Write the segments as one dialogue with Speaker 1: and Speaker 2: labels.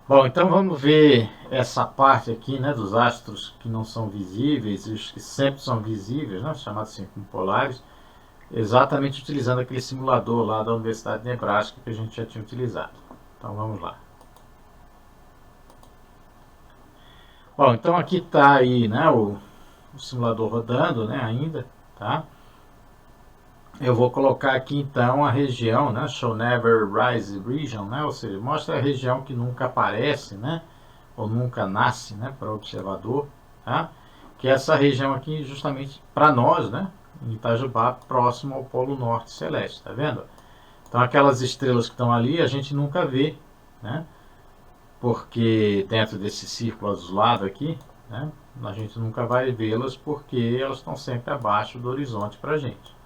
Speaker 1: Bom, então vamos ver essa parte aqui, né, dos astros que não são visíveis e os que sempre são visíveis, né, chamados circumpolares, exatamente utilizando aquele simulador lá da Universidade de Nebraska que a gente já tinha utilizado. Então vamos lá. Bom, então aqui está aí, né, o simulador rodando, né, ainda, tá? Eu vou colocar aqui então a região, né, Show Never Rise Region, né, ou seja, mostra a região que nunca aparece, né, ou nunca nasce, né, para o observador, tá? Que é essa região aqui justamente para nós, né, em Itajubá, próximo ao Polo Norte Celeste, tá vendo? Então aquelas estrelas que estão ali a gente nunca vê, né, porque dentro desse círculo azulado aqui, né, a gente nunca vai vê-las porque elas estão sempre abaixo do horizonte para a gente,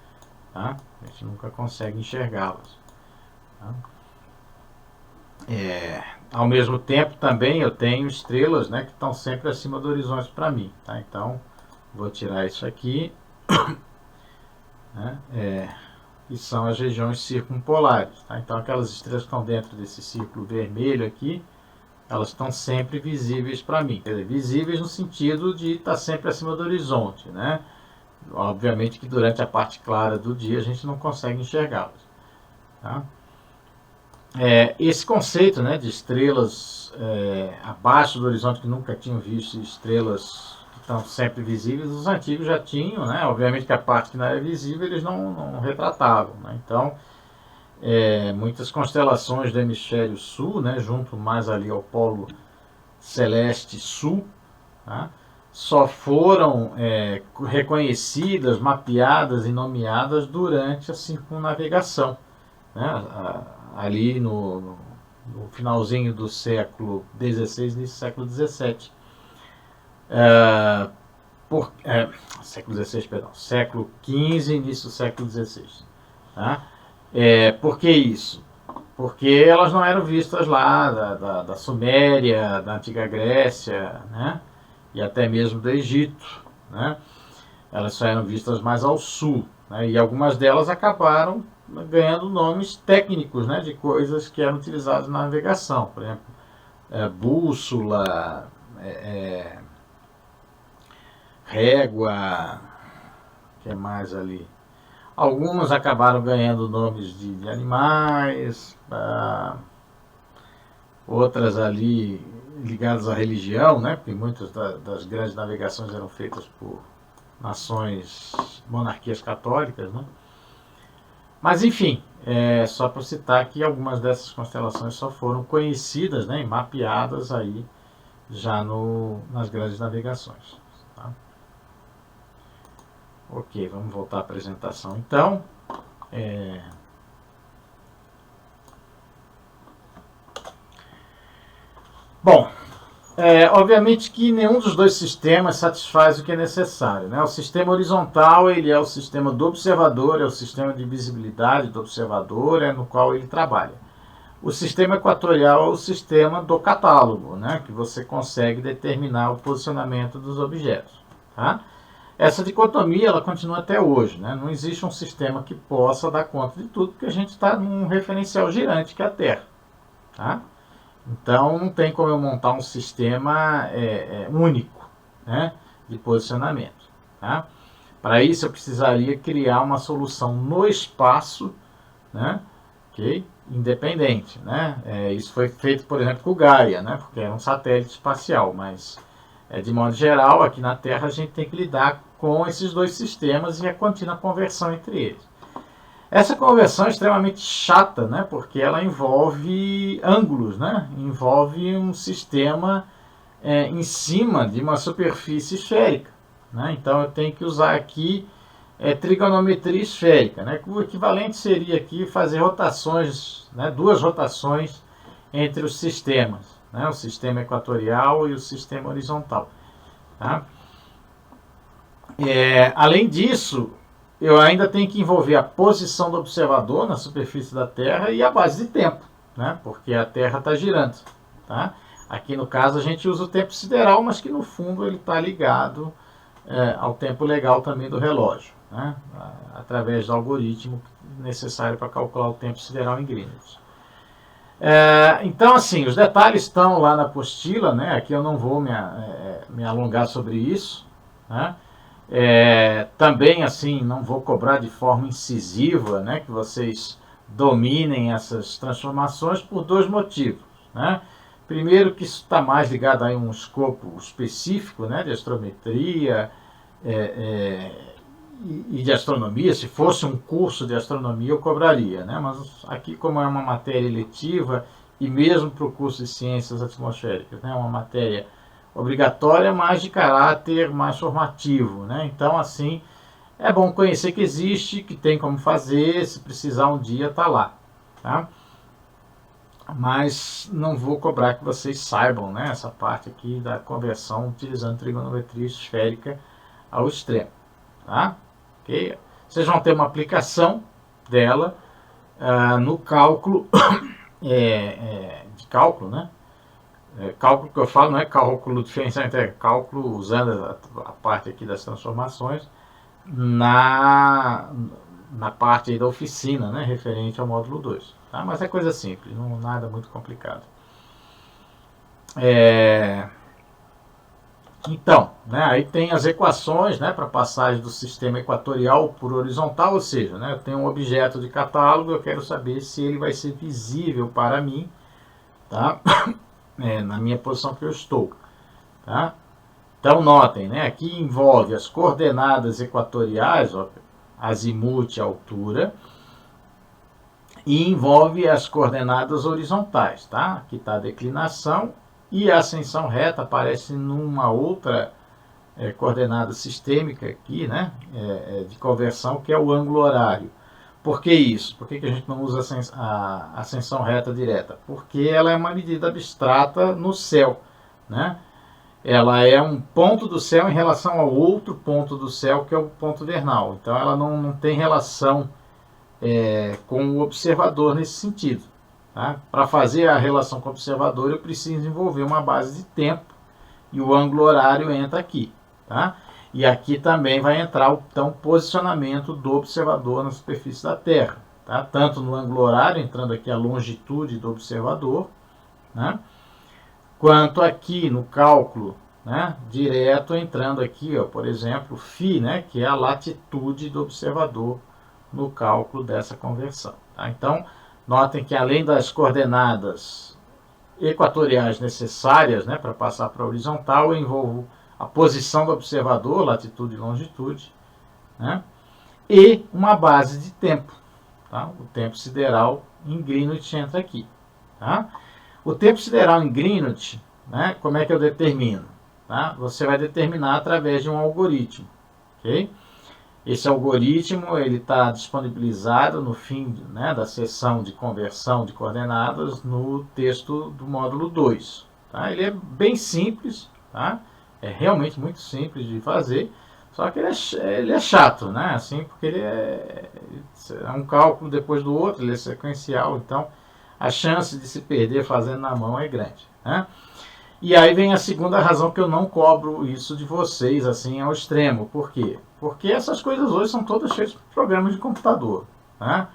Speaker 1: tá? A gente nunca consegue enxergá-las. Tá? Ao mesmo tempo também eu tenho estrelas, né, que estão sempre acima do horizonte para mim, tá? Então vou tirar isso aqui, né, que são as regiões circumpolares, tá? Então aquelas estrelas que estão dentro desse círculo vermelho aqui, elas estão sempre visíveis para mim, quer dizer, visíveis no sentido de estar sempre acima do horizonte, né? Obviamente que durante a parte clara do dia a gente não consegue enxergá-las, tá? Esse conceito, né, de estrelas abaixo do horizonte que nunca tinham visto, estrelas que estão sempre visíveis, os antigos já tinham, né? Obviamente que a parte que não era visível eles não retratavam, né? Então, muitas constelações do hemisfério sul, né, junto mais ali ao polo celeste sul, tá? Só foram reconhecidas, mapeadas e nomeadas durante a circunnavegação, né? Ali no finalzinho do século XVI, início do século XVII. É, século XVI, perdão, século XV, início do século XVI. Tá? Por que isso? Porque elas não eram vistas lá da Suméria, da Antiga Grécia, né? E até mesmo do Egito, né? Elas só eram vistas mais ao sul, né? E algumas delas acabaram ganhando nomes técnicos, né, de coisas que eram utilizadas na navegação, por exemplo, bússola, régua, o que mais ali? Algumas acabaram ganhando nomes de animais, outras ali ligadas à religião, né, porque muitas das grandes navegações eram feitas por nações, monarquias católicas, né? Mas enfim, só para citar que algumas dessas constelações só foram conhecidas, né, e mapeadas aí já nas grandes navegações. Tá? Ok, vamos voltar à apresentação então. Bom, obviamente que nenhum dos dois sistemas satisfaz o que é necessário, né? O sistema horizontal ele é o sistema do observador, é o sistema de visibilidade do observador, no qual ele trabalha. O sistema equatorial é o sistema do catálogo, né? Que você consegue determinar o posicionamento dos objetos. Tá? Essa dicotomia ela continua até hoje, né? Não existe um sistema que possa dar conta de tudo, porque a gente está num referencial girante que é a Terra. Tá? Então não tem como eu montar um sistema único, né, de posicionamento. Tá? Para isso eu precisaria criar uma solução no espaço, né, okay, independente. Né? Isso foi feito, por exemplo, com o Gaia, né, porque é um satélite espacial, mas de modo geral, aqui na Terra a gente tem que lidar com esses dois sistemas e a contínua conversão entre eles. Essa conversão é extremamente chata, né? Porque ela envolve ângulos, né? Envolve um sistema em cima de uma superfície esférica. Né? Então eu tenho que usar aqui trigonometria esférica. Né? O equivalente seria aqui fazer rotações, né? Duas rotações entre os sistemas. Né? O sistema equatorial e o sistema horizontal. Tá? Além disso, eu ainda tenho que envolver a posição do observador na superfície da Terra e a base de tempo, né? Porque a Terra está girando. Tá? Aqui no caso a gente usa o tempo sideral, mas que no fundo ele está ligado ao tempo legal também do relógio, né? Através do algoritmo necessário para calcular o tempo sideral em Greenwich. Então, assim, os detalhes estão lá na apostila, né? Aqui eu não vou me alongar sobre isso, né? Também, assim, não vou cobrar de forma incisiva, né, que vocês dominem essas transformações por dois motivos, né? Primeiro, que isso está mais ligado a um escopo específico, né, de astrometria e de astronomia. Se fosse um curso de astronomia, eu cobraria, né? Mas aqui, como é uma matéria eletiva, e mesmo para o curso de ciências atmosféricas, né, uma matéria obrigatória, mas de caráter mais formativo, né? Então, assim, é bom conhecer que existe, que tem como fazer, se precisar um dia tá lá, tá? Mas não vou cobrar que vocês saibam, né, essa parte aqui da conversão utilizando trigonometria esférica ao extremo, tá? Okay? Vocês vão ter uma aplicação dela no cálculo de cálculo, né? Cálculo que eu falo não é cálculo diferencial, é cálculo usando a parte aqui das transformações na parte aí da oficina, né, referente ao módulo 2. Tá? Mas é coisa simples, não nada muito complicado. Então, né, aí tem as equações, né, para passagem do sistema equatorial por horizontal, ou seja, né, eu tenho um objeto de catálogo, eu quero saber se ele vai ser visível para mim, tá? Na minha posição que eu estou. Tá? Então, notem, né, aqui envolve as coordenadas equatoriais, ó, azimuth, altura, e envolve as coordenadas horizontais. Tá? Aqui está a declinação e a ascensão reta aparece numa outra coordenada sistêmica aqui, né, de conversão, que é o ângulo horário. Por que isso? Por que a gente não usa a ascensão reta direta? Porque ela é uma medida abstrata no céu, né? Ela é um ponto do céu em relação ao outro ponto do céu, que é o ponto vernal. Então ela não tem relação com o observador nesse sentido. Tá? Para fazer a relação com o observador, eu preciso desenvolver uma base de tempo, e o ângulo horário entra aqui. Tá? E aqui também vai entrar então, o posicionamento do observador na superfície da Terra. Tá? Tanto no ângulo horário, entrando aqui a longitude do observador, né? Quanto aqui no cálculo, né, direto, entrando aqui, ó, por exemplo, φ, né, que é a latitude do observador no cálculo dessa conversão. Tá? Então, notem que além das coordenadas equatoriais necessárias, né, para passar para a horizontal, eu envolvo a posição do observador, latitude e longitude, né, e uma base de tempo. Tá? O tempo sideral em Greenwich entra aqui. Tá? O tempo sideral em Greenwich, né, como é que eu determino? Tá? Você vai determinar através de um algoritmo. Okay? Esse algoritmo está disponibilizado no fim, né, da seção de conversão de coordenadas no texto do módulo 2. Tá? Ele é bem simples, tá? É realmente muito simples de fazer, só que ele é chato, né? Assim, porque ele é um cálculo depois do outro, ele é sequencial, então a chance de se perder fazendo na mão é grande. Né? E aí vem a segunda razão que eu não cobro isso de vocês assim ao extremo. Por quê? Porque essas coisas hoje são todas feitas por programas de computador. Né?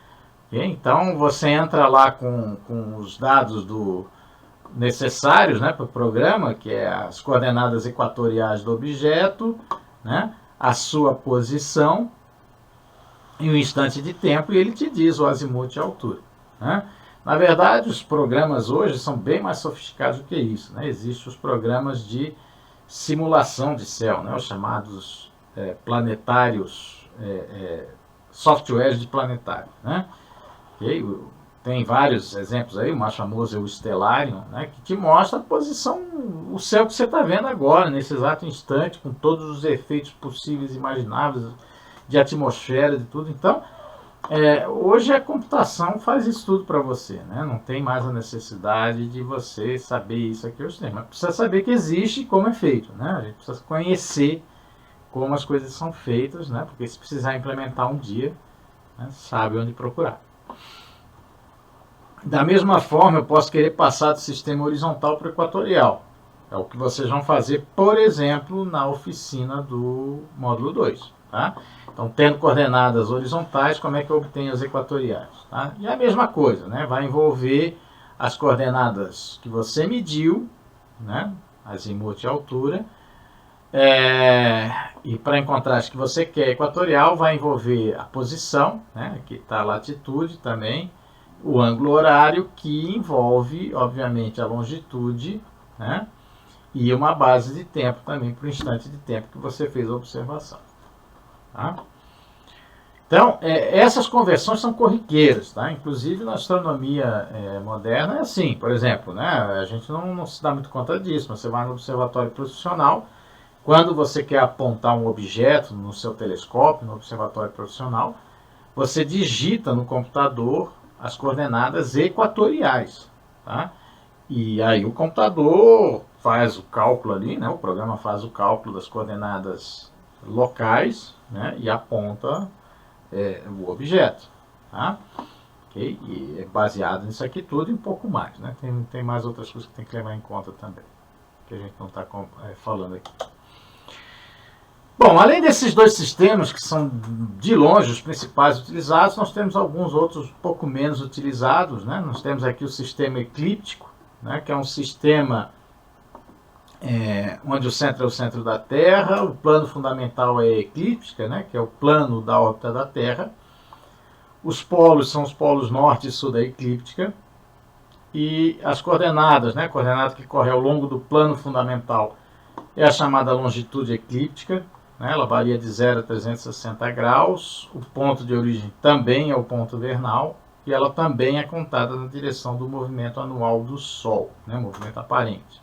Speaker 1: Então você entra lá com os dados necessários, né, para o programa, que é as coordenadas equatoriais do objeto, né, a sua posição e um instante de tempo, e ele te diz o azimuth e a altura. Né? Na verdade, os programas hoje são bem mais sofisticados do que isso. Né? Existem os programas de simulação de céu, né? Os chamados planetários, softwares de planetário. Né? Okay? Tem vários exemplos aí, o mais famoso é o Stellarium, né? Que te mostra a posição, o céu que você está vendo agora, nesse exato instante, com todos os efeitos possíveis e imagináveis de atmosfera, de tudo. Então, hoje a computação faz isso tudo para você, né? Não tem mais a necessidade de você saber isso aqui hoje, mas precisa saber que existe e como é feito, né? A gente precisa conhecer como as coisas são feitas, né? Porque se precisar implementar um dia, né, sabe onde procurar. Da mesma forma, eu posso querer passar do sistema horizontal para o equatorial. É o que vocês vão fazer, por exemplo, na oficina do módulo 2. Tá? Então, tendo coordenadas horizontais, como é que eu obtenho as equatoriais? Tá? E a mesma coisa, né? Vai envolver as coordenadas que você mediu, né, azimuth e altura, e para encontrar as que você quer equatorial, vai envolver a posição, né, aqui está a latitude também, o ângulo horário, que envolve, obviamente, a longitude, né, e uma base de tempo também para o instante de tempo que você fez a observação. Tá? Então, essas conversões são corriqueiras, tá? Inclusive na astronomia moderna é assim, por exemplo, né? A gente não se dá muito conta disso, mas você vai no observatório profissional, quando você quer apontar um objeto no seu telescópio, no observatório profissional, você digita no computador as coordenadas equatoriais, tá? E aí o computador faz o cálculo ali, né? O programa faz o cálculo das coordenadas locais, né? E aponta o objeto, tá? Okay? E é baseado nisso aqui tudo e um pouco mais, né? Tem mais outras coisas que tem que levar em conta também, que a gente não está falando aqui. Bom, além desses dois sistemas, que são de longe os principais utilizados, nós temos alguns outros um pouco menos utilizados, né? Nós temos aqui o sistema eclíptico, né? Que é um sistema onde o centro é o centro da Terra, o plano fundamental é a eclíptica, né? Que é o plano da órbita da Terra. Os polos são os polos norte e sul da eclíptica. E as coordenadas, né? A coordenada que corre ao longo do plano fundamental é a chamada longitude eclíptica. Ela varia de 0 a 360 graus, o ponto de origem também é o ponto vernal, e ela também é contada na direção do movimento anual do Sol, né, movimento aparente.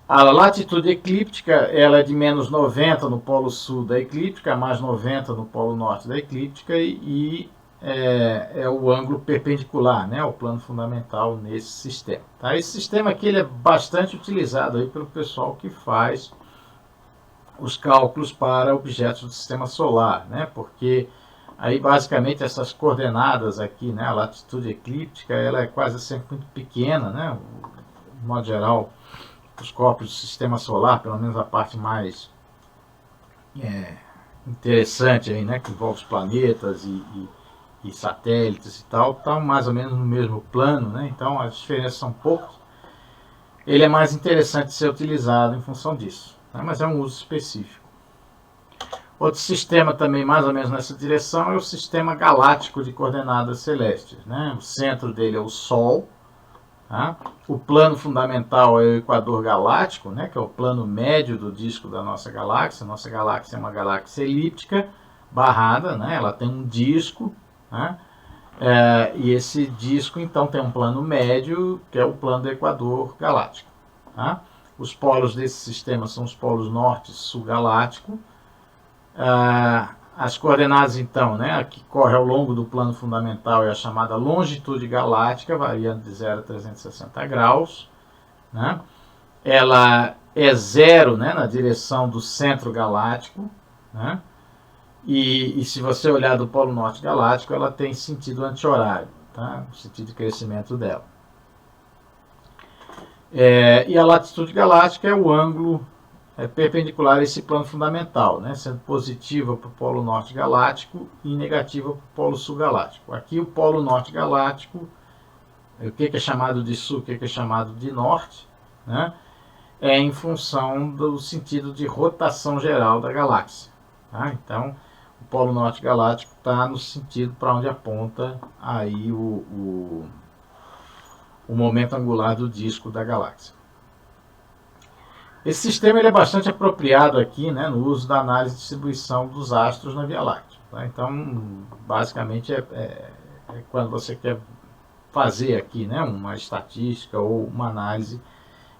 Speaker 1: A latitude eclíptica ela é de menos 90 no polo sul da eclíptica, mais 90 no polo norte da eclíptica, e é o ângulo perpendicular, né, ao plano fundamental nesse sistema. Tá? Esse sistema aqui ele é bastante utilizado aí pelo pessoal que faz os cálculos para objetos do sistema solar, né? Porque aí basicamente essas coordenadas aqui, né, a latitude eclíptica, ela é quase sempre muito pequena, né? De modo geral, os corpos do sistema solar, pelo menos a parte mais interessante aí, né, que envolve os planetas e satélites e tal, estão mais ou menos no mesmo plano, né? Então as diferenças são poucas. Ele é mais interessante de ser utilizado em função disso, mas é um uso específico. Outro sistema também mais ou menos nessa direção é o sistema galáctico de coordenadas celestes, né? O centro dele é o Sol, tá? O plano fundamental é o equador galáctico, né? Que é o plano médio do disco da nossa galáxia. Nossa galáxia é uma galáxia elíptica barrada, né? Ela tem um disco, né? E esse disco então tem um plano médio, que é o plano do equador galáctico, tá? Os polos desse sistema são os polos norte e sul galáctico. As coordenadas, então, né, a que corre ao longo do plano fundamental é a chamada longitude galáctica, variando de 0 a 360 graus. Né? Ela é 0, né, na direção do centro galáctico. Né? E se você olhar do polo norte galáctico, ela tem sentido anti-horário, tá? O sentido de crescimento dela. E a latitude galáctica é o ângulo perpendicular a esse plano fundamental, né? Sendo positiva para o polo norte galáctico e negativa para o polo sul galáctico. Aqui o polo norte galáctico, o que é chamado de sul, o que é chamado de norte, né? É em função do sentido de rotação geral da galáxia. Tá? Então, o polo norte galáctico está no sentido para onde aponta aí o momento angular do disco da galáxia. Esse sistema ele é bastante apropriado aqui, né, no uso da análise de distribuição dos astros na Via Láctea. Tá? Então, basicamente, quando você quer fazer aqui, né, uma estatística ou uma análise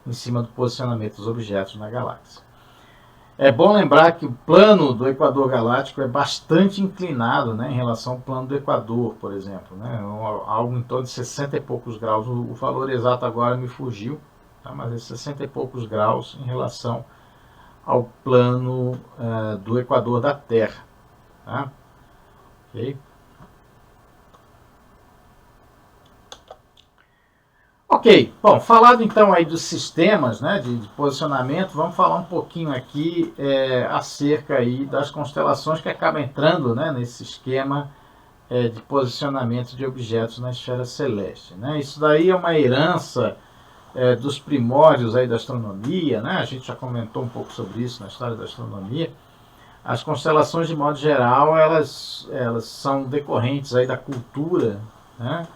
Speaker 1: em cima do posicionamento dos objetos na galáxia. É bom lembrar que o plano do equador galáctico é bastante inclinado, né, em relação ao plano do Equador, por exemplo. Né, algo em torno de 60 e poucos graus. O valor exato agora me fugiu, tá, mas é 60 e poucos graus em relação ao plano do Equador da Terra. Tá? Okay? Ok, bom, falado então aí dos sistemas, né, de posicionamento, vamos falar um pouquinho aqui acerca aí das constelações que acabam entrando, né, nesse esquema de posicionamento de objetos na esfera celeste, né? Isso daí é uma herança dos primórdios aí da astronomia, né? A gente já comentou um pouco sobre isso na história da astronomia. As constelações, de modo geral, elas são decorrentes aí da cultura, né?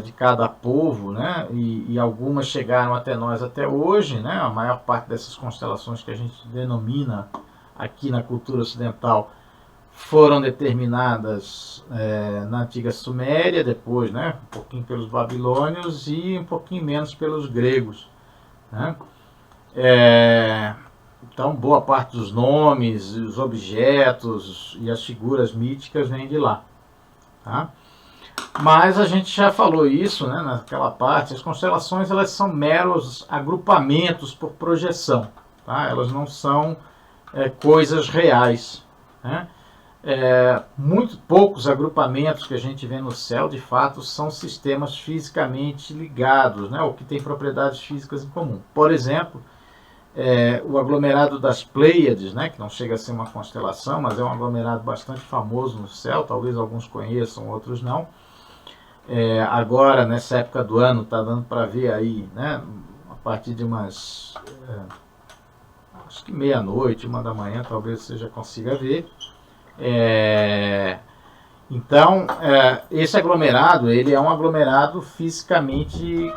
Speaker 1: De cada povo, né? E algumas chegaram até nós até hoje, né? A maior parte dessas constelações que a gente denomina aqui na cultura ocidental foram determinadas na antiga Suméria, depois, né? Um pouquinho pelos babilônios e um pouquinho menos pelos gregos, né? Então, boa parte dos nomes, os objetos e as figuras míticas vêm de lá, tá? Mas a gente já falou isso, né, naquela parte. As constelações, elas são meros agrupamentos por projeção, tá? Elas não são coisas reais, né? Muito poucos agrupamentos que a gente vê no céu, de fato, são sistemas fisicamente ligados, né, ou que têm propriedades físicas em comum. Por exemplo, o aglomerado das Pleiades, né, que não chega a ser uma constelação, mas é um aglomerado bastante famoso no céu, talvez alguns conheçam, outros não. Agora, nessa época do ano, está dando para ver aí, né, a partir de umas, acho que meia-noite, 1 da manhã, talvez você já consiga ver. Então, esse aglomerado, ele é um aglomerado fisicamente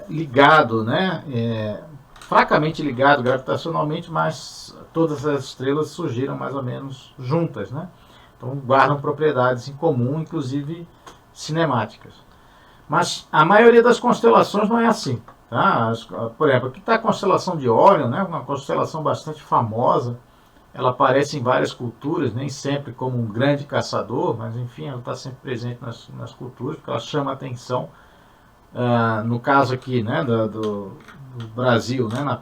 Speaker 1: ligado, né, fracamente ligado gravitacionalmente, mas todas as estrelas surgiram mais ou menos juntas, né? Então guardam propriedades em comum, inclusive cinemáticas. Mas a maioria das constelações não é assim, tá? Por exemplo, aqui está a constelação de Órion, né? Uma constelação bastante famosa. Ela aparece em várias culturas, nem sempre como um grande caçador, mas enfim, ela está sempre presente nas culturas, porque ela chama atenção. No caso aqui, né, do Brasil, né,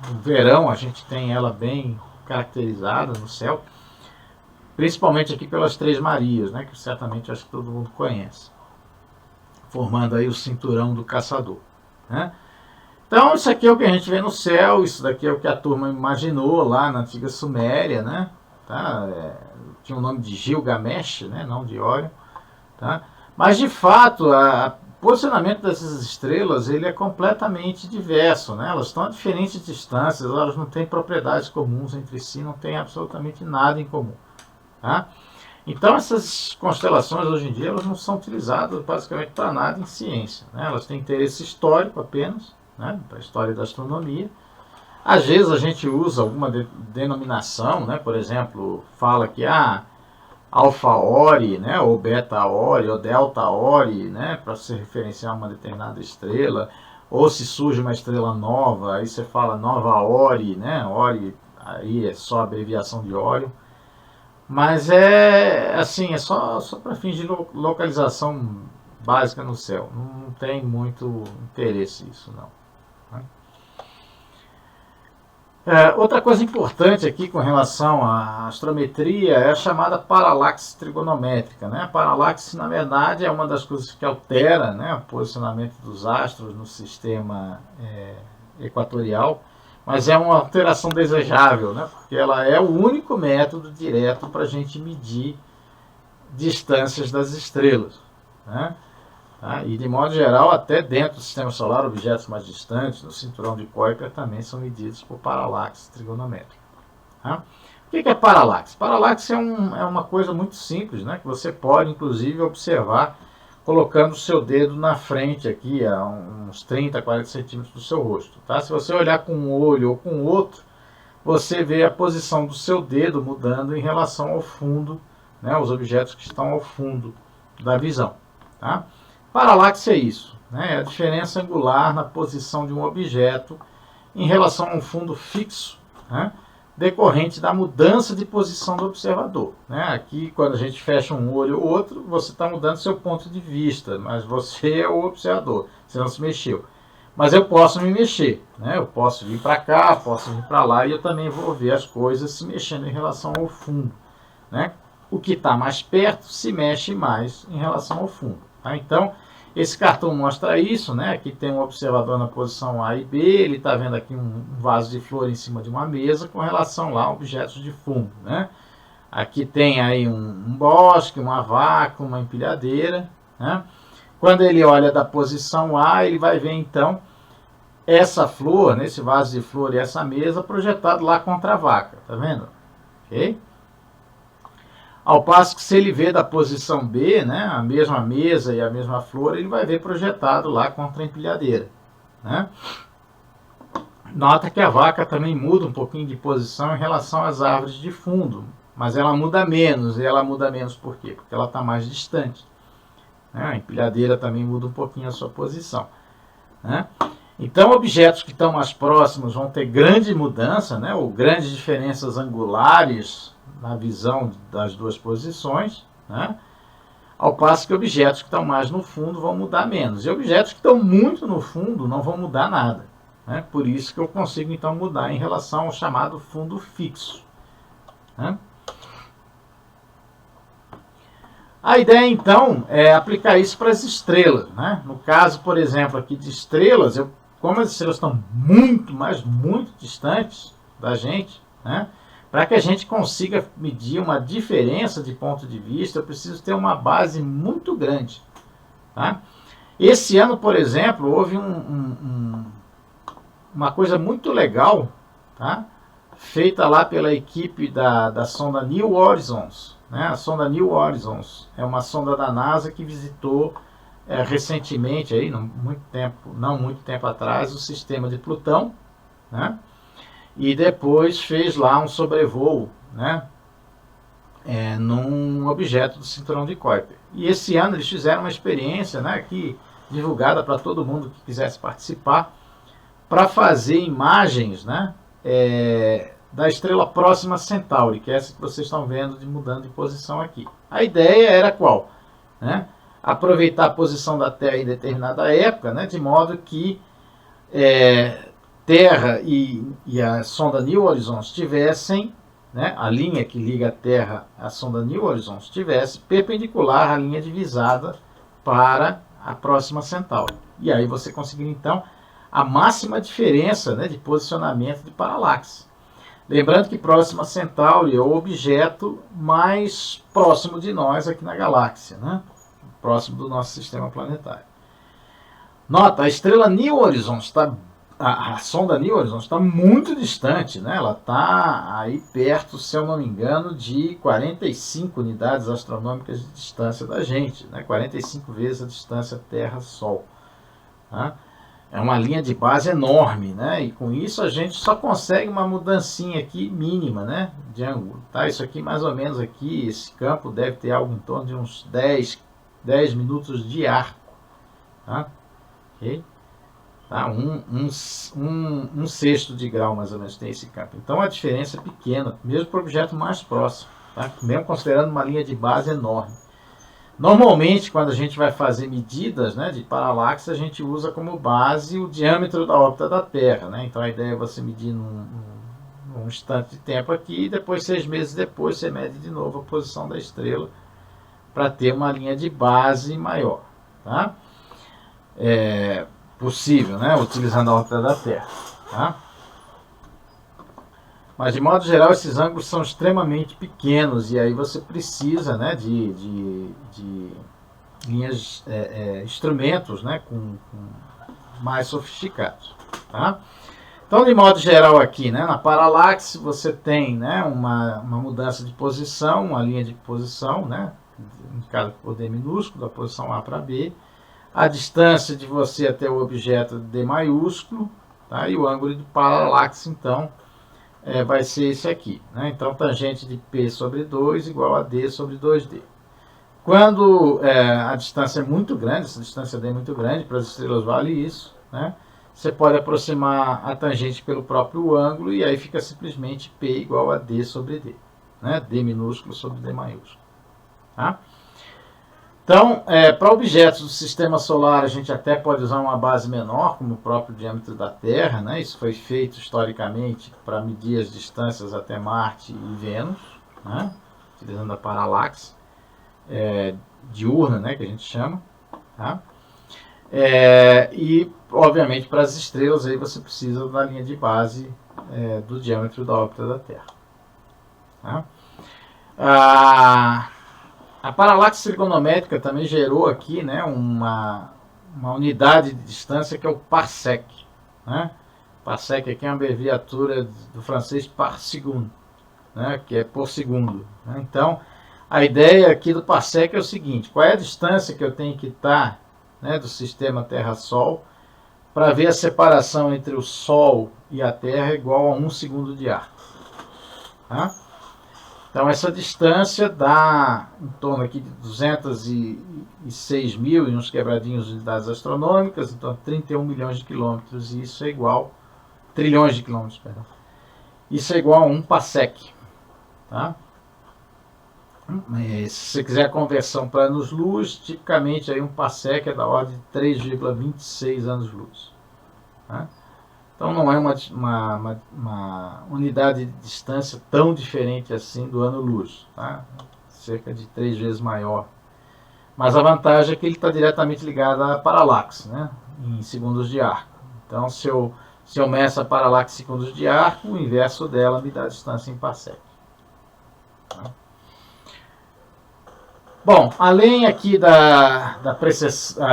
Speaker 1: no verão a gente tem ela bem caracterizada no céu, principalmente aqui pelas Três Marias, né, que certamente acho que todo mundo conhece, formando aí o cinturão do caçador, né? Então isso aqui é o que a gente vê no céu, isso daqui é o que a turma imaginou lá na antiga Suméria, né? Tá? Tinha o nome de Gilgamesh, né, não de Órion, tá? Mas de fato o posicionamento dessas estrelas ele é completamente diverso, né? Elas estão a diferentes distâncias, elas não têm propriedades comuns entre si, não têm absolutamente nada em comum, tá? Então essas constelações hoje em dia elas não são utilizadas basicamente para nada em ciência, né? Elas têm interesse histórico apenas, né? Para a história da astronomia. Às vezes a gente usa alguma denominação, né? Por exemplo, fala que Alpha Ori, né, ou Beta Ori, ou Delta Ori, né, para se referenciar a uma determinada estrela, ou se surge uma estrela nova, aí você fala Nova Ori, né, Ori aí é só a abreviação de Órion, mas assim, é só para fins de localização básica no céu, não tem muito interesse isso não. Outra coisa importante aqui com relação à astrometria é a chamada paralaxe trigonométrica, né? A paralaxe, na verdade, é uma das coisas que altera, né, o posicionamento dos astros no sistema equatorial, mas é uma alteração desejável, né? Porque ela é o único método direto para a gente medir distâncias das estrelas, né? E de modo geral, até dentro do sistema solar, objetos mais distantes, no cinturão de Kuiper, também são medidos por paralaxe trigonométrica. Tá? O que é paralaxe? Paralaxe é uma coisa muito simples, né, que você pode inclusive observar colocando o seu dedo na frente aqui, a uns 30, 40 centímetros do seu rosto. Tá? Se você olhar com um olho ou com o outro, você vê a posição do seu dedo mudando em relação ao fundo, né, os objetos que estão ao fundo da visão. Tá? Paralaxe é isso, né? É a diferença angular na posição de um objeto em relação a um fundo fixo, né, decorrente da mudança de posição do observador, né? Aqui, quando a gente fecha um olho ou outro, você está mudando seu ponto de vista, mas você é o observador, você não se mexeu. Mas eu posso me mexer, né? Eu posso vir para cá, posso vir para lá, e eu também vou ver as coisas se mexendo em relação ao fundo, né? O que está mais perto se mexe mais em relação ao fundo, tá? Então, esse cartão mostra isso, né? Aqui tem um observador na posição A e B, ele está vendo aqui um vaso de flor em cima de uma mesa com relação lá a objetos de fundo, né? Aqui tem aí um bosque, uma vaca, uma empilhadeira, né? Quando ele olha da posição A, ele vai ver então essa flor, nesse vaso de flor e essa mesa projetado lá contra a vaca, tá vendo? Ok? Ao passo que se ele vê da posição B, né, a mesma mesa e a mesma flor, ele vai ver projetado lá contra a empilhadeira, né? Nota que a vaca também muda um pouquinho de posição em relação às árvores de fundo, mas ela muda menos. E ela muda menos por quê? Porque ela está mais distante, né? A empilhadeira também muda um pouquinho a sua posição, né? Então, objetos que estão mais próximos vão ter grande mudança, né, ou grandes diferenças angulares na visão das duas posições, né? Ao passo que objetos que estão mais no fundo vão mudar menos. E objetos que estão muito no fundo não vão mudar nada, né? Por isso que eu consigo então mudar em relação ao chamado fundo fixo, né? A ideia então é aplicar isso para as estrelas, né? No caso, por exemplo, aqui de estrelas, como as estrelas estão muito, mas muito distantes da gente, né? Para que a gente consiga medir uma diferença de ponto de vista, eu preciso ter uma base muito grande, tá? Esse ano, por exemplo, houve uma coisa muito legal, tá? Feita lá pela equipe da sonda New Horizons, né? A sonda New Horizons é uma sonda da NASA que visitou recentemente, aí, não muito tempo atrás, o sistema de Plutão, né? E depois fez lá um sobrevoo, né, num objeto do cinturão de Kuiper. E esse ano eles fizeram uma experiência, né, aqui, divulgada para todo mundo que quisesse participar, para fazer imagens, né, da estrela próxima Centauri, que é essa que vocês estão vendo mudando de posição aqui. A ideia era qual? Né? Aproveitar a posição da Terra em determinada época, né, de modo que Terra e a sonda New Horizons tivessem, né, a linha que liga a Terra à sonda New Horizons estivesse perpendicular à linha divisada para a próxima Centauri. E aí você conseguiria então a máxima diferença, né, de posicionamento de paralaxe. Lembrando que próxima Centauri é o objeto mais próximo de nós aqui na galáxia, né, próximo do nosso sistema planetário. Nota, a estrela New Horizons a sonda New Horizons está muito distante, né? Ela está aí perto, se eu não me engano, de 45 unidades astronômicas de distância da gente, né? 45 vezes a distância Terra-Sol. Tá? É uma linha de base enorme, né? E com isso a gente só consegue uma mudancinha aqui mínima, né, de ângulo. Tá? Isso aqui mais ou menos aqui, esse campo deve ter algo em torno de uns 10 minutos de arco. Tá? Ok? Tá? Um sexto de grau mais ou menos tem esse campo. Então a diferença é pequena, mesmo para o objeto mais próximo, tá? Mesmo considerando uma linha de base enorme. Normalmente, quando a gente vai fazer medidas, né, de paralaxe, a gente usa como base o diâmetro da órbita da Terra, né? Então a ideia é você medir num instante de tempo aqui e depois, 6 meses depois, você mede de novo a posição da estrela para ter uma linha de base maior. Tá? Possível, né, utilizando a órbita da Terra. Tá? Mas, de modo geral, esses ângulos são extremamente pequenos e aí você precisa, né, de linhas, instrumentos, né, com mais sofisticados. Tá? Então, de modo geral aqui, né, na paralaxe você tem, né, uma mudança de posição, uma linha de posição, né, indicada por D minúsculo, da posição A para B, a distância de você até o objeto D maiúsculo, tá? E o ângulo de paralaxe, então, vai ser esse aqui, né? Então, tangente de P sobre 2 igual a D sobre 2D. Quando a distância é muito grande, essa distância D é muito grande, para as estrelas vale isso, né? Você pode aproximar a tangente pelo próprio ângulo e aí fica simplesmente P igual a D sobre D, né? D minúsculo sobre D maiúsculo. Tá? Então, para objetos do sistema solar, a gente até pode usar uma base menor, como o próprio diâmetro da Terra, né? Isso foi feito historicamente para medir as distâncias até Marte e Vênus, né? Utilizando a paralaxe diurna, né? Que a gente chama. Tá? E, obviamente, para as estrelas, aí você precisa da linha de base do diâmetro da órbita da Terra. Tá? A paralaxe trigonométrica também gerou aqui, né, uma unidade de distância que é o parsec. Né? Parsec aqui é uma abreviatura do francês par seconde, né, que é por segundo. Né? Então, a ideia aqui do parsec é o seguinte: qual é a distância que eu tenho que estar, né, do sistema Terra-Sol para ver a separação entre o Sol e a Terra igual a 1 segundo de arco. Tá? Então essa distância dá em torno aqui de 206 mil e uns quebradinhos de unidades astronômicas, então 31 milhões de quilômetros, e isso é igual, trilhões de quilômetros, perdão. Isso é igual a 1 parsec. Tá? Se você quiser a conversão para anos-luz, tipicamente aí um parsec é da ordem de 3,26 anos-luz. Tá? Então não é uma unidade de distância tão diferente assim do ano-luz. Tá? Cerca de 3 vezes maior. Mas a vantagem é que ele está diretamente ligado à paralaxe, né? Em segundos de arco. Então se eu meço a paralaxe em segundos de arco, o inverso dela me dá a distância em parsec. Tá? Bom, além aqui da precessão,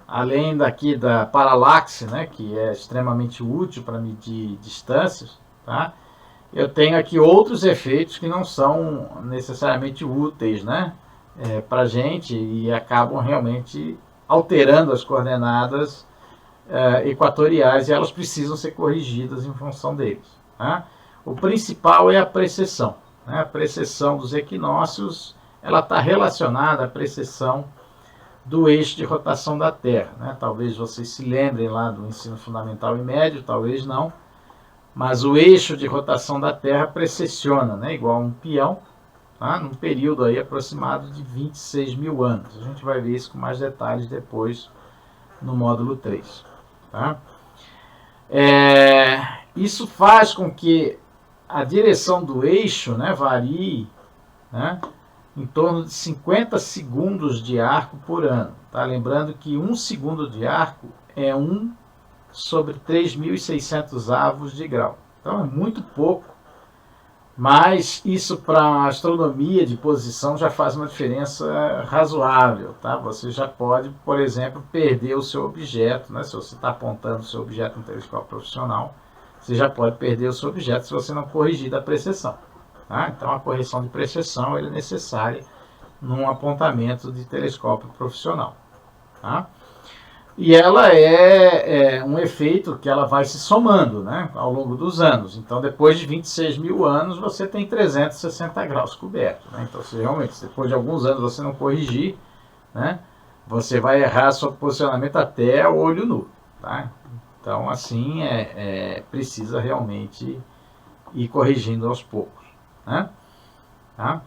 Speaker 1: além daqui da paralaxe, né, que é extremamente útil para medir distâncias, tá? Eu tenho aqui outros efeitos que não são necessariamente úteis, né, para a gente, e acabam realmente alterando as coordenadas equatoriais, e elas precisam ser corrigidas em função deles. Tá? O principal é a precessão. Né? A precessão dos equinócios ela está relacionada à precessão do eixo de rotação da Terra. Né? Talvez vocês se lembrem lá do ensino fundamental e médio, talvez não, mas o eixo de rotação da Terra precessiona, né? Igual a um peão, tá? Num período aí aproximado de 26 mil anos. A gente vai ver isso com mais detalhes depois no módulo 3. Tá? Isso faz com que a direção do eixo, né, varie, né, em torno de 50 segundos de arco por ano. Tá? Lembrando que 1 segundo de arco é 1 sobre 3.600 avos de grau. Então é muito pouco, mas isso para a astronomia de posição já faz uma diferença razoável. Tá? Você já pode, por exemplo, perder o seu objeto. Né? Se você está apontando o seu objeto no telescópio profissional, você já pode perder o seu objeto se você não corrigir da precessão. Tá? Então a correção de precessão é necessária num apontamento de telescópio profissional. Tá? E ela é um efeito que ela vai se somando, né, ao longo dos anos. Então, depois de 26 mil anos, você tem 360 graus coberto. Né? Então, se realmente, depois de alguns anos você não corrigir, né, você vai errar seu posicionamento até o olho nu. Tá? Então, assim, precisa realmente ir corrigindo aos poucos. Né? Tá?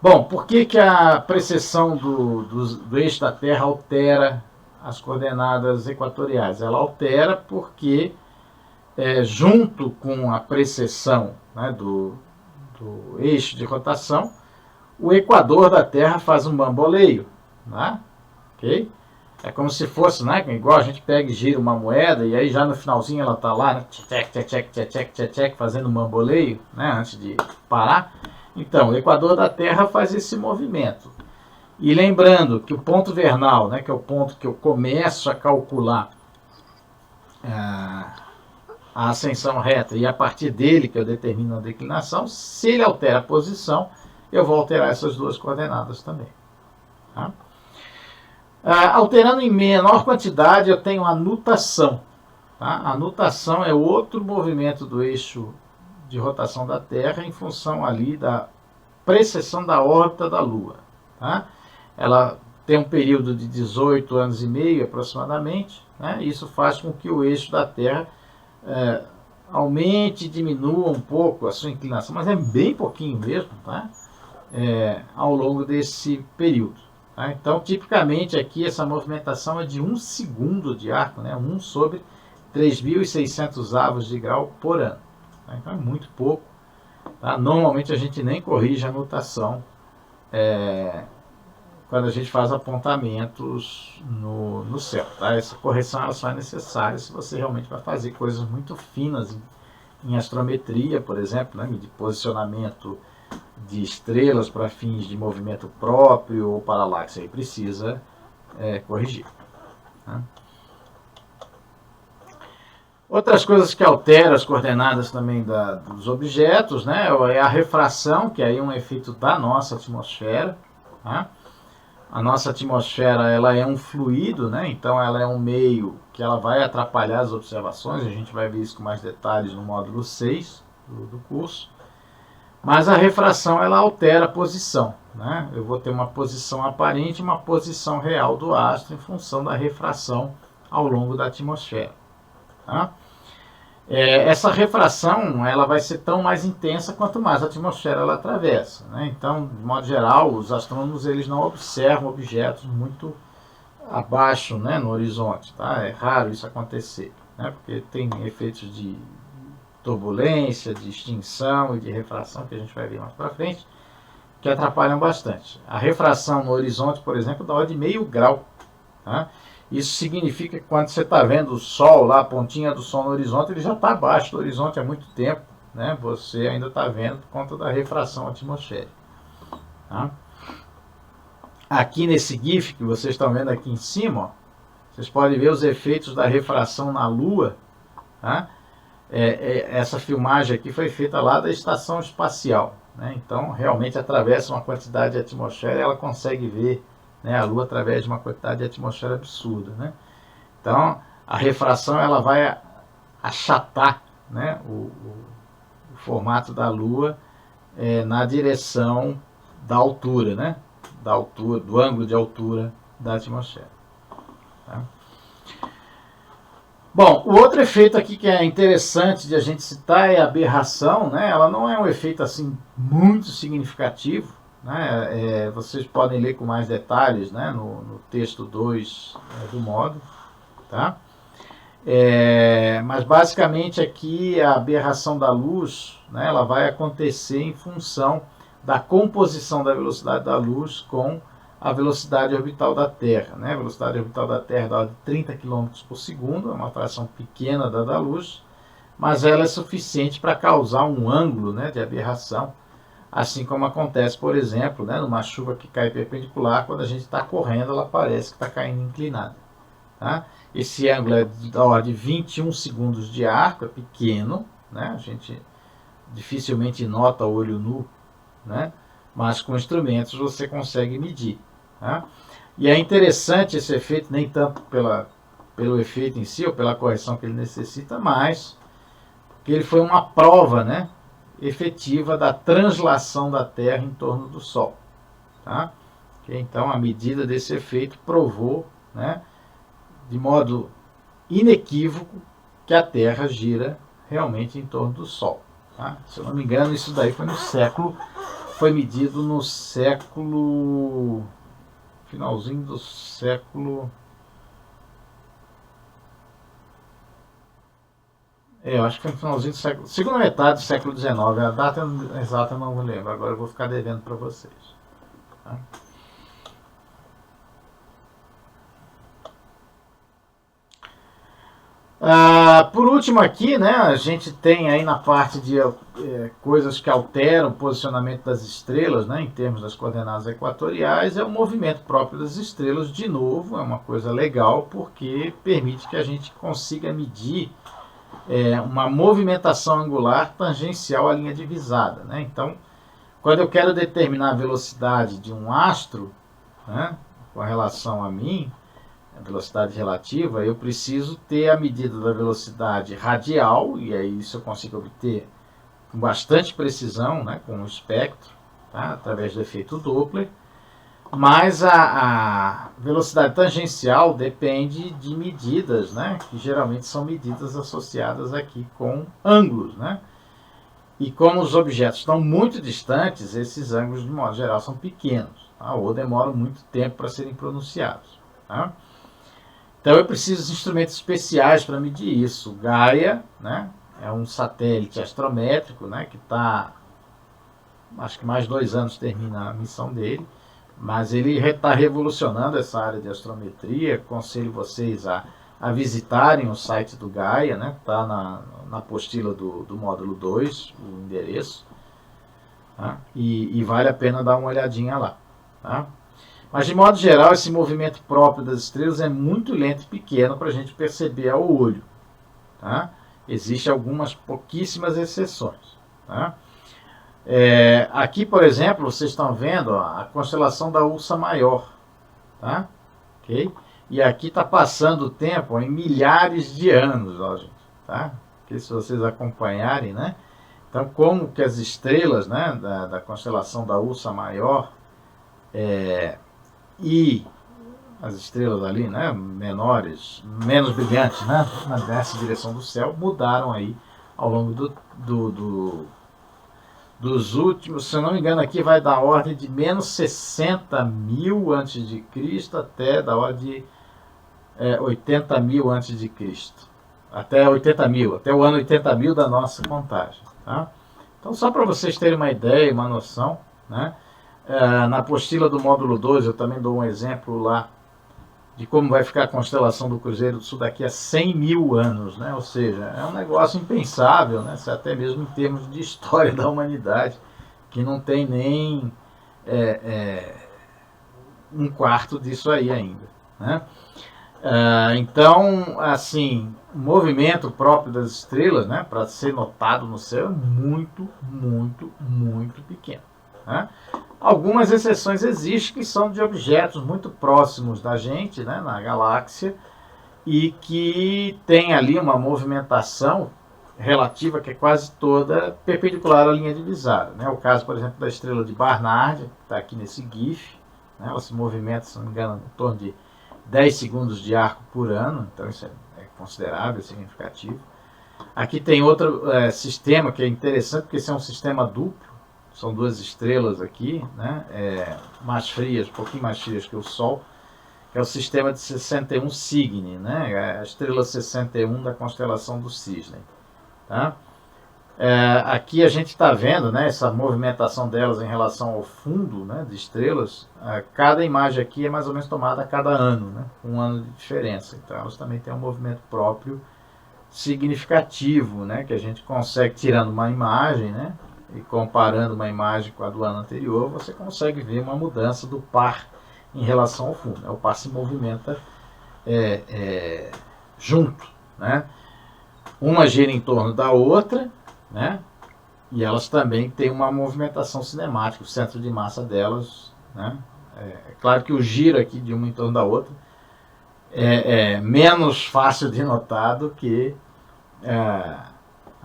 Speaker 1: Bom, por que a precessão do eixo da Terra altera as coordenadas equatoriais? Ela altera porque, junto com a precessão, né, do eixo de rotação, o equador da Terra faz um bamboleio. Né? Okay? É como se fosse, né, igual a gente pega e gira uma moeda, e aí já no finalzinho ela está lá, né, fazendo um bamboleio, né, antes de parar. Então, o equador da Terra faz esse movimento. E lembrando que o ponto vernal, né, que é o ponto que eu começo a calcular a ascensão reta, e a partir dele que eu determino a declinação, se ele altera a posição, eu vou alterar essas duas coordenadas também. Tá? Alterando em menor quantidade, eu tenho a nutação. Tá? A nutação é outro movimento do eixo de rotação da Terra em função ali da precessão da órbita da Lua. Tá? Ela tem um período de 18 anos e meio aproximadamente. Né? Isso faz com que o eixo da Terra aumente e diminua um pouco a sua inclinação, mas é bem pouquinho mesmo, tá? Ao longo desse período. Tá? Então, tipicamente aqui essa movimentação é de 1 segundo de arco, né? 1 sobre 3.600 avos de grau por ano. Tá? Então é muito pouco. Tá? Normalmente a gente nem corrige a nutação quando a gente faz apontamentos no céu. Tá? Essa correção ela só é necessária se você realmente vai fazer coisas muito finas em astrometria, por exemplo, né, de posicionamento de estrelas para fins de movimento próprio ou paralaxe, aí precisa corrigir. Né? Outras coisas que alteram as coordenadas também dos objetos, né, é a refração, que aí é um efeito da nossa atmosfera. Né? A nossa atmosfera, ela é um fluido, né, então ela é um meio que ela vai atrapalhar as observações, a gente vai ver isso com mais detalhes no módulo 6 do curso. Mas a refração, ela altera a posição. Né? Eu vou ter uma posição aparente e uma posição real do astro em função da refração ao longo da atmosfera. Tá? Essa refração ela vai ser tão mais intensa quanto mais a atmosfera ela atravessa. Né? Então, de modo geral, os astrônomos eles não observam objetos muito abaixo, né, no horizonte. Tá? É raro isso acontecer, né? Porque tem efeitos de turbulência, de extinção e de refração, que a gente vai ver mais para frente, que atrapalham bastante. A refração no horizonte, por exemplo, dá ordem de meio grau. Tá? Isso significa que quando você está vendo o Sol, lá, a pontinha do Sol no horizonte, ele já está abaixo do horizonte há muito tempo. Né? Você ainda está vendo por conta da refração atmosférica. Tá? Aqui nesse GIF que vocês estão vendo aqui em cima, ó, vocês podem ver os efeitos da refração na Lua. Tá? Essa filmagem aqui foi feita lá da estação espacial. Né? Então, realmente atravessa uma quantidade de atmosfera e ela consegue ver, né, a Lua através de uma quantidade de atmosfera absurda. Né? Então, a refração ela vai achatar, né, o formato da Lua na direção da altura, né? Da altura, do ângulo de altura da atmosfera. Tá? Bom, o outro efeito aqui que é interessante de a gente citar é a aberração. Né? Ela não é um efeito assim muito significativo. Né? Vocês podem ler com mais detalhes, né, no texto 2 do módulo. Tá? Mas basicamente aqui a aberração da luz, né, ela vai acontecer em função da composição da velocidade da luz com a velocidade orbital da Terra. Né? A velocidade orbital da Terra dá de 30 km por segundo, é uma fração pequena da luz, mas ela é suficiente para causar um ângulo, né, de aberração, assim como acontece, por exemplo, né, numa chuva que cai perpendicular, quando a gente está correndo, ela parece que está caindo inclinada. Tá? Esse ângulo é da ordem de 21 segundos de arco, é pequeno, né? A gente dificilmente nota o olho nu, né? Mas com instrumentos você consegue medir. Tá? E é interessante esse efeito, nem tanto pelo efeito em si, ou pela correção que ele necessita, mas que ele foi uma prova, né, efetiva da translação da Terra em torno do Sol. Tá? Então, a medida desse efeito provou, né, de modo inequívoco que a Terra gira realmente em torno do Sol. Tá? Se eu não me engano, isso daí foi medido no século, finalzinho do século, eu acho que foi no finalzinho do século, segunda metade do século XIX, a data exata eu não me lembro, agora eu vou ficar devendo para vocês. Tá? Por último aqui, né, a gente tem aí na parte de coisas que alteram o posicionamento das estrelas, né, em termos das coordenadas equatoriais, é o movimento próprio das estrelas. De novo, é uma coisa legal porque permite que a gente consiga medir uma movimentação angular tangencial à linha divisada. Né? Então, quando eu quero determinar a velocidade de um astro, né, com relação a mim, a velocidade relativa, eu preciso ter a medida da velocidade radial, e aí isso eu consigo obter com bastante precisão, né, com o espectro, tá, através do efeito Doppler, mas a velocidade tangencial depende de medidas, né, que geralmente são medidas associadas aqui com ângulos. Né, e como os objetos estão muito distantes, esses ângulos, de modo geral, são pequenos, tá, ou demoram muito tempo para serem pronunciados. Tá? Então eu preciso de instrumentos especiais para medir isso. O Gaia, né, é um satélite astrométrico, né, que está, acho que mais 2 anos termina a missão dele, mas ele está revolucionando essa área de astrometria. Aconselho vocês a visitarem o site do Gaia, né, está na apostila do módulo 2, o endereço, tá? E vale a pena dar uma olhadinha lá, tá? Mas, de modo geral, esse movimento próprio das estrelas é muito lento e pequeno para a gente perceber ao olho, tá? Existem algumas pouquíssimas exceções, tá? Aqui, por exemplo, vocês estão vendo, ó, a constelação da Ursa Maior, tá? Okay? E aqui está passando o tempo em milhares de anos, ó, gente, tá? Que se vocês acompanharem, né? Então, como que as estrelas, né, da constelação da Ursa Maior e as estrelas ali, né, menores, menos brilhantes, né, nessa direção do céu, mudaram aí ao longo dos últimos, se eu não me engano, aqui vai da ordem de menos 60 mil antes de Cristo até da ordem de 80 mil antes de Cristo. Até 80 mil, até o ano 80 mil da nossa contagem. Tá? Então, só para vocês terem uma ideia, uma noção, né? Na apostila do módulo 2, eu também dou um exemplo lá de como vai ficar a constelação do Cruzeiro do Sul daqui a 100 mil anos, né? Ou seja, é um negócio impensável, né? Até mesmo em termos de história da humanidade, que não tem nem um quarto disso aí ainda, né? Então, assim, o movimento próprio das estrelas, né, para ser notado no céu, é muito, muito, muito pequeno, né? Algumas exceções existem que são de objetos muito próximos da gente, né, na galáxia, e que tem ali uma movimentação relativa que é quase toda perpendicular à linha divisória, né? O caso, por exemplo, da estrela de Barnard, que está aqui nesse GIF, né? Ela se movimenta, se não me engano, em torno de 10 segundos de arco por ano, então isso é considerável, significativo. Aqui tem outro sistema que é interessante, porque esse é um sistema duplo, são duas estrelas aqui, né, mais frias, um pouquinho mais frias que o Sol, que é o sistema de 61 Cygni, né, a estrela 61 da constelação do Cisne. Tá? Aqui a gente está vendo, né, essa movimentação delas em relação ao fundo, né, de estrelas. Cada imagem aqui é mais ou menos tomada a cada ano, né, um ano de diferença. Então elas também têm um movimento próprio significativo, né, que a gente consegue, tirando uma imagem, né, e comparando uma imagem com a do ano anterior, você consegue ver uma mudança do par em relação ao fundo, né? O par se movimenta junto, né? Uma gira em torno da outra, né? E elas também têm uma movimentação cinemática, o centro de massa delas, né? É claro que o giro aqui de uma em torno da outra é menos fácil de notar do que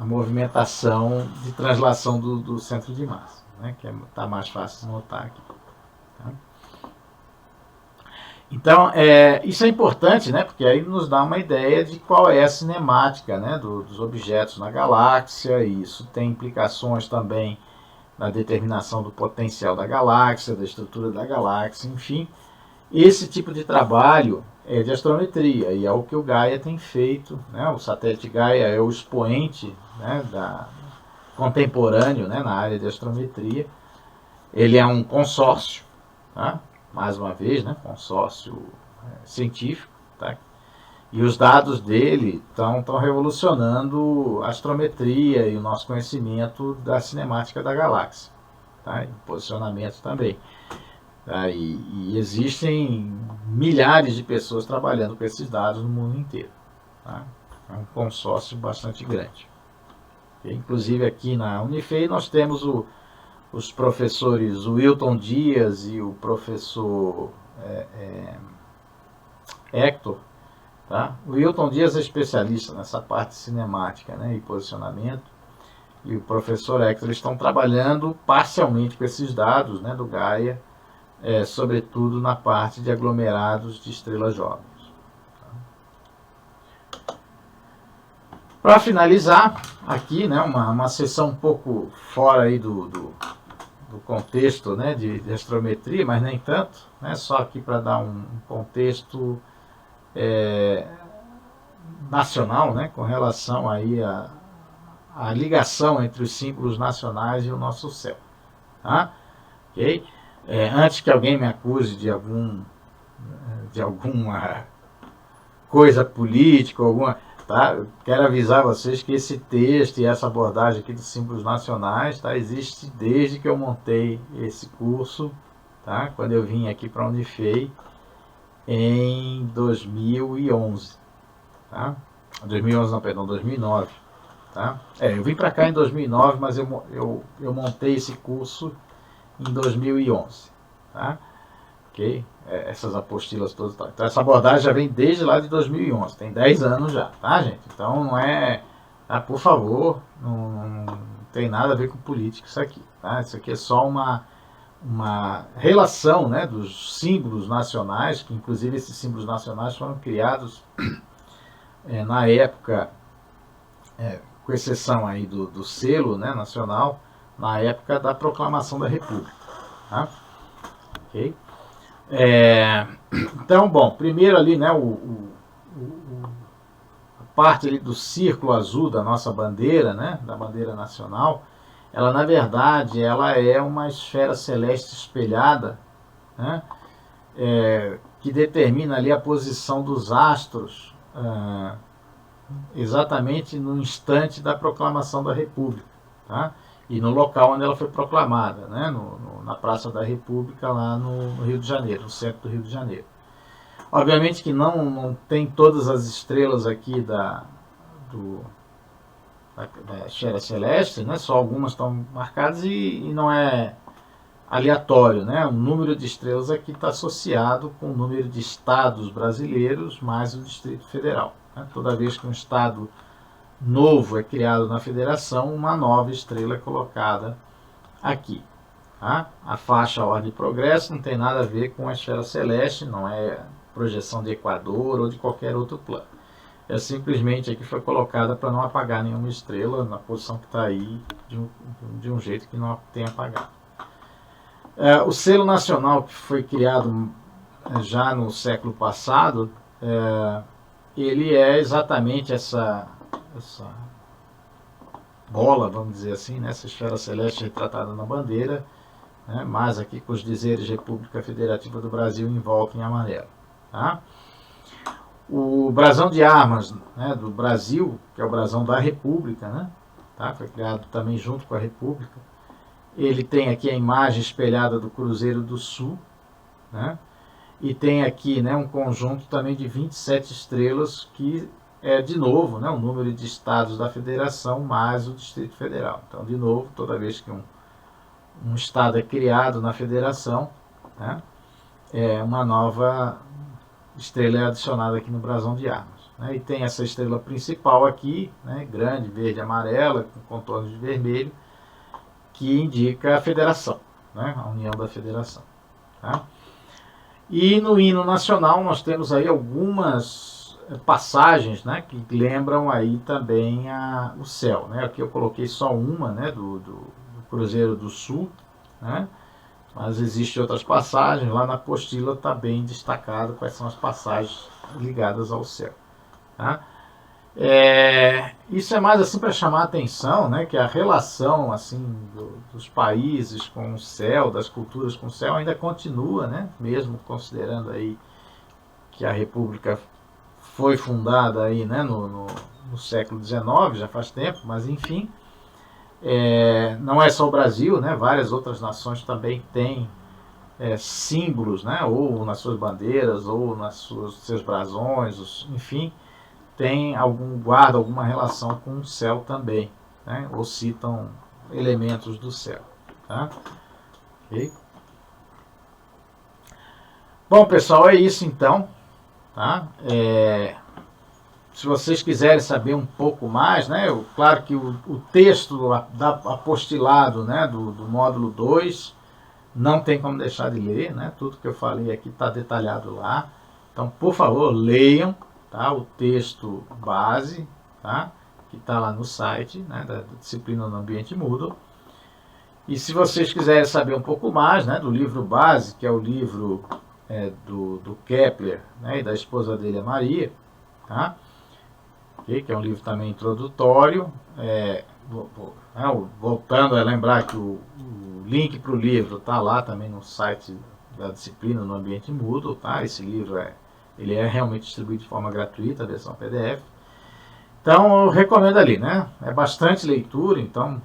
Speaker 1: a movimentação de translação do centro de massa, né? Que está mais fácil de notar aqui. Tá? Então, isso é importante, né? Porque aí nos dá uma ideia de qual é a cinemática, né, dos objetos na galáxia, e isso tem implicações também na determinação do potencial da galáxia, da estrutura da galáxia, enfim. Esse tipo de trabalho é de astrometria, e é o que o Gaia tem feito, né? O satélite Gaia é o expoente, né, contemporâneo, né, na área de astrometria. Ele é um consórcio, tá? Mais uma vez, né, consórcio científico, tá? E os dados dele estão revolucionando a astrometria e o nosso conhecimento da cinemática da galáxia, tá? E posicionamento também. Tá? E existem milhares de pessoas trabalhando com esses dados no mundo inteiro. Tá? É um consórcio bastante grande. E, inclusive aqui na Unifei nós temos os professores Wilton Dias e o professor Hector. Tá? O Wilton Dias é especialista nessa parte cinemática, né, e posicionamento, e o professor Hector, eles estão trabalhando parcialmente com esses dados, né, do Gaia, sobretudo na parte de aglomerados de estrelas jovens. Tá? Para finalizar, aqui, né, uma sessão um pouco fora aí do contexto, né, de astrometria, mas nem tanto, né, só aqui para dar um contexto nacional, né, com relação aí a ligação entre os símbolos nacionais e o nosso céu. Tá? Okay? Antes que alguém me acuse de alguma coisa política, tá? Eu quero avisar vocês que esse texto e essa abordagem aqui dos símbolos nacionais, tá? Existe desde que eu montei esse curso, tá? Quando eu vim aqui para a Unifei em 2011, tá? 2011 não, perdão, 2009, tá? Eu vim para cá em 2009, mas eu montei esse curso em 2011, tá? Ok? Essas apostilas todas. Tá? Então essa abordagem já vem desde lá de 2011, tem 10 anos já, tá, gente? Então não é, tá? Por favor, não tem nada a ver com política isso aqui, tá? Isso aqui é só uma relação, né, dos símbolos nacionais, que inclusive esses símbolos nacionais foram criados na época, com exceção aí do selo, né, nacional, na época da proclamação da República, tá? Ok? Então, bom, primeiro ali, né, a parte ali do círculo azul da nossa bandeira, né, da bandeira nacional, ela na verdade ela é uma esfera celeste espelhada, né, que determina ali a posição dos astros exatamente no instante da proclamação da República, tá? E no local onde ela foi proclamada, né? Na Praça da República, lá no Rio de Janeiro, no centro do Rio de Janeiro. Obviamente que não tem todas as estrelas aqui da esfera celeste, né? Só algumas estão marcadas e não é aleatório, né? O número de estrelas aqui está associado com o número de estados brasileiros mais o Distrito Federal. Né? Toda vez que um estado novo é criado na federação, uma nova estrela é colocada aqui. Tá? A faixa Ordem e Progresso não tem nada a ver com a esfera celeste, não é projeção de Equador ou de qualquer outro plano. É simplesmente aqui foi colocada para não apagar nenhuma estrela na posição que está aí, de um jeito que não tenha apagado. O selo nacional que foi criado já no século passado, ele é exatamente essa bola, vamos dizer assim, né, essa esfera celeste retratada na bandeira, né, mas aqui com os dizeres República Federativa do Brasil em volta em amarelo. Tá? O brasão de armas, né, do Brasil, que é o brasão da República, né, tá, foi criado também junto com a República. Ele tem aqui a imagem espelhada do Cruzeiro do Sul, né, e tem aqui, né, um conjunto também de 27 estrelas, que é de novo, né, o número de estados da federação mais o Distrito Federal. Então, de novo, toda vez que um estado é criado na federação, né, uma nova estrela é adicionada aqui no brasão de armas. Né, e tem essa estrela principal aqui, né, grande, verde e amarela, com contornos de vermelho, que indica a federação, né, a união da federação. Tá? E no hino nacional nós temos aí algumas passagens, né, que lembram aí também o céu. Né? Aqui eu coloquei só uma, né, do Cruzeiro do Sul, né? Mas existem outras passagens, lá na apostila está bem destacado quais são as passagens ligadas ao céu. Tá? Isso é mais assim para chamar a atenção, né, que a relação assim dos países com o céu, das culturas com o céu ainda continua, né, mesmo considerando aí que a República foi fundada aí, né, no século XIX, já faz tempo, mas enfim, não é só o Brasil, né, várias outras nações também têm símbolos, né, ou nas suas bandeiras, ou seus brasões, enfim, guarda alguma relação com o céu também, né, ou citam elementos do céu. Tá? Okay? Bom, pessoal, é isso então. Tá? Se vocês quiserem saber um pouco mais, né, claro que o texto apostilado, né, do módulo 2 não tem como deixar de ler, né, tudo que eu falei aqui está detalhado lá. Então, por favor, leiam, tá, o texto base, tá, que está lá no site, né, da disciplina no ambiente Moodle. E se vocês quiserem saber um pouco mais, né, do livro base, que é o livro do Kepler, né, e da esposa dele, a Maria, tá? Okay, que é um livro também introdutório. Voltando a lembrar que o link para o livro está lá também no site da disciplina no ambiente Moodle. Tá? Esse livro ele é realmente distribuído de forma gratuita, a versão PDF. Então eu recomendo ali, né? É bastante leitura, então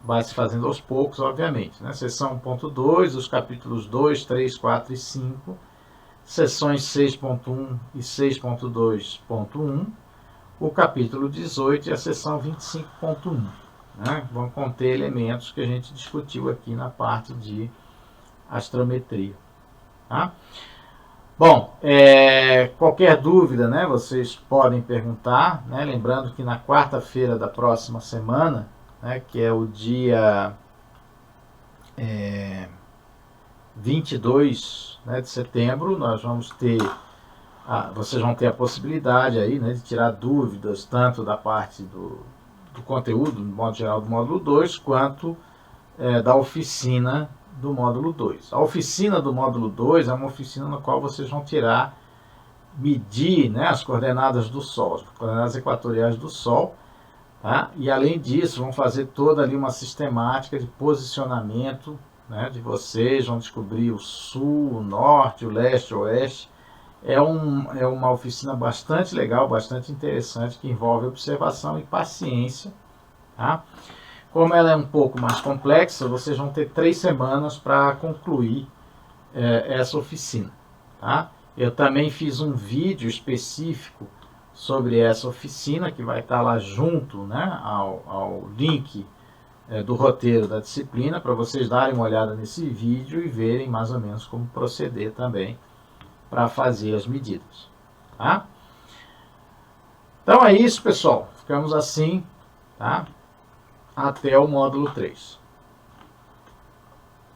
Speaker 1: vai se fazendo aos poucos, obviamente, né? Seção 1.2, os capítulos 2, 3, 4 e 5, seções 6.1 e 6.2.1, o capítulo 18 e a seção 25.1, né? Vão conter elementos que a gente discutiu aqui na parte de astrometria, tá? Bom, qualquer dúvida, né, vocês podem perguntar, né? Lembrando que na quarta-feira da próxima semana, né, que é o dia 22, né, de setembro, nós vamos ter, vocês vão ter a possibilidade aí, né, de tirar dúvidas tanto da parte do conteúdo, no modo geral, do módulo 2, quanto da oficina do módulo 2. A oficina do módulo 2 é uma oficina na qual vocês vão medir, né, as coordenadas do Sol, as coordenadas equatoriais do Sol, tá? E além disso, vão fazer toda ali uma sistemática de posicionamento, né, de vocês, vão descobrir o sul, o norte, o leste, o oeste. É uma oficina bastante legal, bastante interessante, que envolve observação e paciência, tá? Como ela é um pouco mais complexa, vocês vão ter 3 semanas para concluir essa oficina, tá? Eu também fiz um vídeo específico sobre essa oficina, que vai estar lá junto, né, ao link do roteiro da disciplina, para vocês darem uma olhada nesse vídeo e verem mais ou menos como proceder também para fazer as medidas, tá? Então é isso, pessoal. Ficamos assim, tá? Até o módulo 3.